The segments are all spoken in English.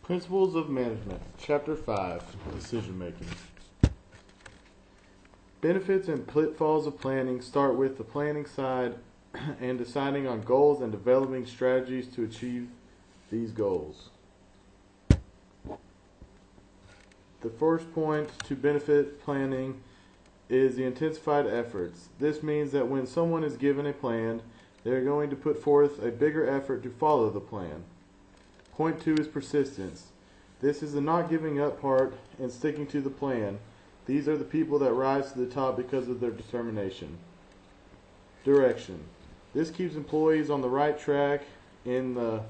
Principles of Management, Chapter 5, Decision Making. Benefits and pitfalls of planning start with the planning side and deciding on goals and developing strategies to achieve these goals. The first point to benefit planning is the intensified efforts. This means that when someone is given a plan, they are going to put forth a bigger effort to follow the plan. Point 2 is persistence. This is the not giving up part and sticking to the plan. These are the people that rise to the top because of their determination. Direction. This keeps employees on the right track in the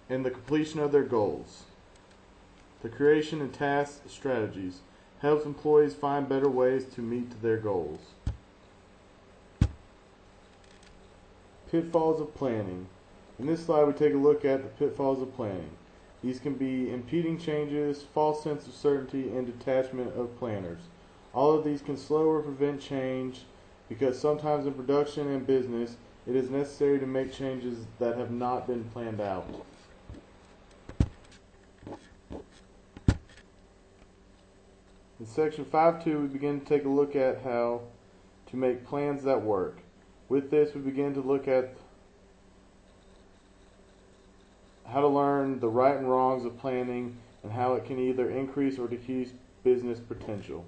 completion of their goals. The creation and task strategies helps employees find better ways to meet their goals. Pitfalls of planning. In this slide, we take a look at the pitfalls of planning. These can be impeding changes, false sense of certainty, and detachment of planners. All of these can slow or prevent change because sometimes in production and business, it is necessary to make changes that have not been planned out. In section 5.2, we begin to take a look at how to make plans that work. With this, we begin to look at how to learn the right and wrongs of planning and how it can either increase or decrease business potential.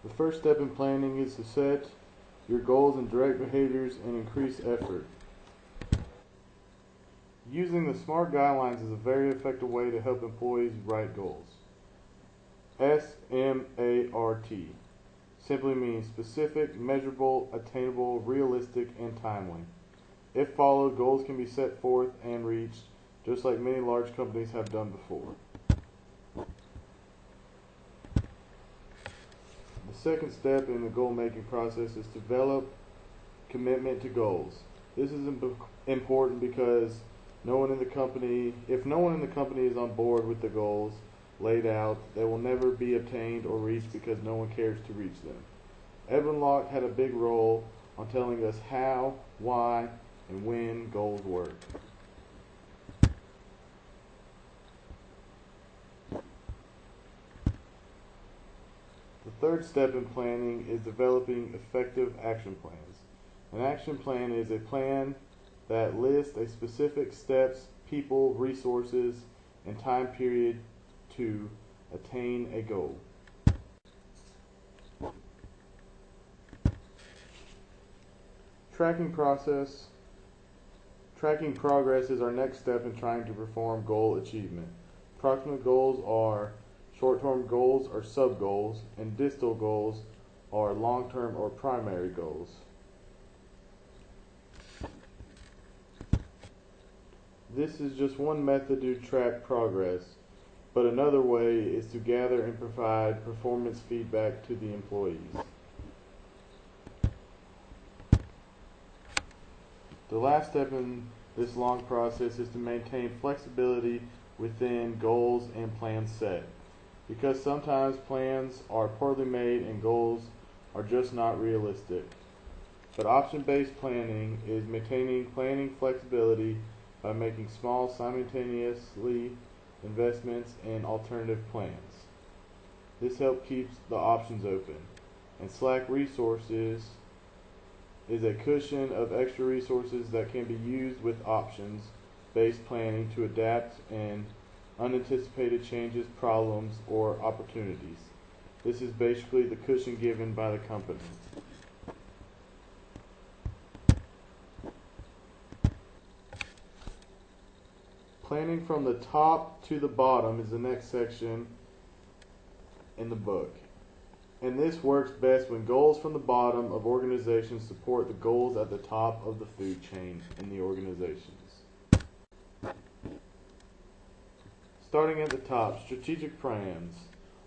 The first step in planning is to set your goals and direct behaviors and increase effort. Using the SMART guidelines is a very effective way to help employees write goals. SMART simply means specific, measurable, attainable, realistic, and timely. If followed, goals can be set forth and reached, just like many large companies have done before. The second step in the goal-making process is to develop commitment to goals. This is important because if no one in the company is on board with the goals laid out, they will never be obtained or reached because no one cares to reach them. Edwin Locke had a big role on telling us how, why, and when goals work. The third step in planning is developing effective action plans. An action plan is a plan that lists a specific steps, people, resources, and time period to attain a goal. Tracking progress is our next step in trying to perform goal achievement. Approximate goals are short-term goals or sub-goals, and distal goals are long-term or primary goals. This is just one method to track progress, but another way is to gather and provide performance feedback to the employees. The last step in this long process is to maintain flexibility within goals and plans set, because sometimes plans are poorly made and goals are just not realistic. But option-based planning is maintaining planning flexibility by making small simultaneously investments in alternative plans. This helps keep the options open. And slack resources is a cushion of extra resources that can be used with options-based planning to adapt and unanticipated changes, problems, or opportunities. This is basically the cushion given by the company. Planning from the top to the bottom is the next section in the book. And this works best when goals from the bottom of organizations support the goals at the top of the food chain in the organizations. Starting at the top, strategic plans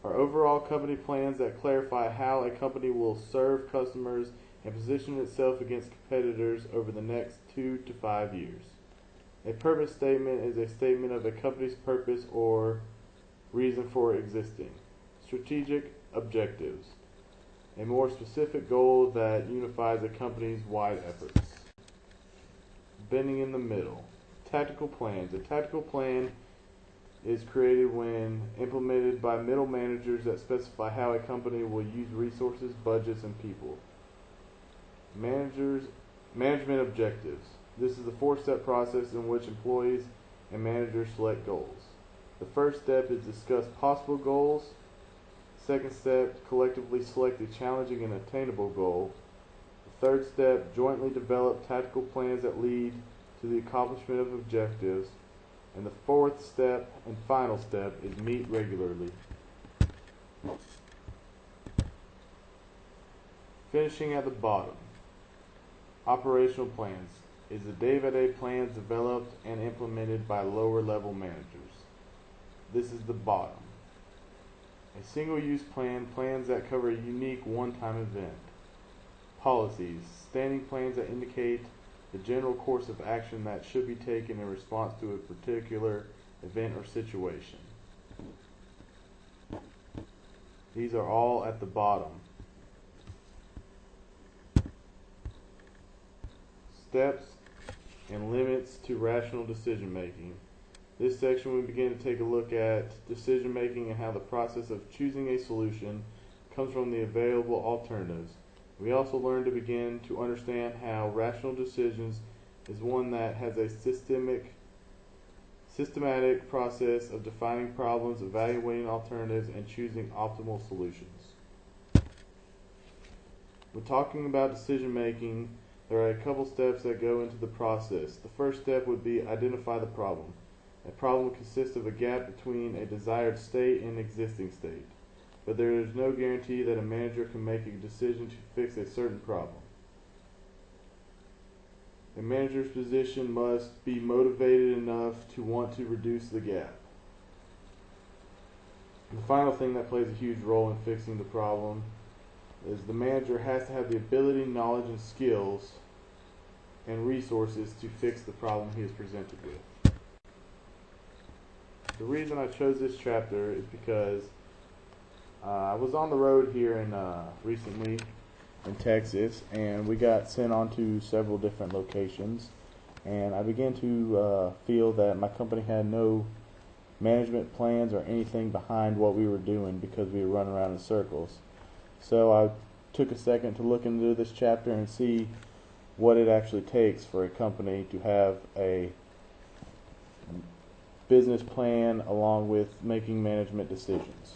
are overall company plans that clarify how a company will serve customers and position itself against competitors over the next 2 to 5 years. A purpose statement is a statement of a company's purpose or reason for existing. Strategic objectives, a more specific goal that unifies a company's wide efforts. Bending in the middle. tactical plans. A tactical plan is created when implemented by middle managers that specify how a company will use resources, budgets, and people. Management objectives. This is a four-step process in which employees and managers select goals. The first step is discuss possible goals. Second step, collectively select a challenging and attainable goal. The third step, jointly develop tactical plans that lead to the accomplishment of objectives. And the fourth step and final step is meet regularly. Finishing at the bottom. Operational plans is the day-by-day plans developed and implemented by lower level managers. This is the bottom. A single-use plan, plans that cover a unique one-time event. Policies, standing plans that indicate the general course of action that should be taken in response to a particular event or situation. These are all at the bottom. Steps and limits to rational decision making. This section we begin to take a look at decision making and how the process of choosing a solution comes from the available alternatives. We also learn to begin to understand how rational decisions is one that has a systematic process of defining problems, evaluating alternatives, and choosing optimal solutions. When talking about decision making, there are a couple steps that go into the process. The first step would be identify the problem. A problem consists of a gap between a desired state and an existing state, but there is no guarantee that a manager can make a decision to fix a certain problem. A manager's position must be motivated enough to want to reduce the gap. The final thing that plays a huge role in fixing the problem is the manager has to have the ability, knowledge, and skills and resources to fix the problem he is presented with. The reason I chose this chapter is because I was on the road here recently in Texas, and we got sent on to several different locations, and I began to feel that my company had no management plans or anything behind what we were doing because we were running around in circles. So I took a second to look into this chapter and see what it actually takes for a company to have a business plan along with making management decisions.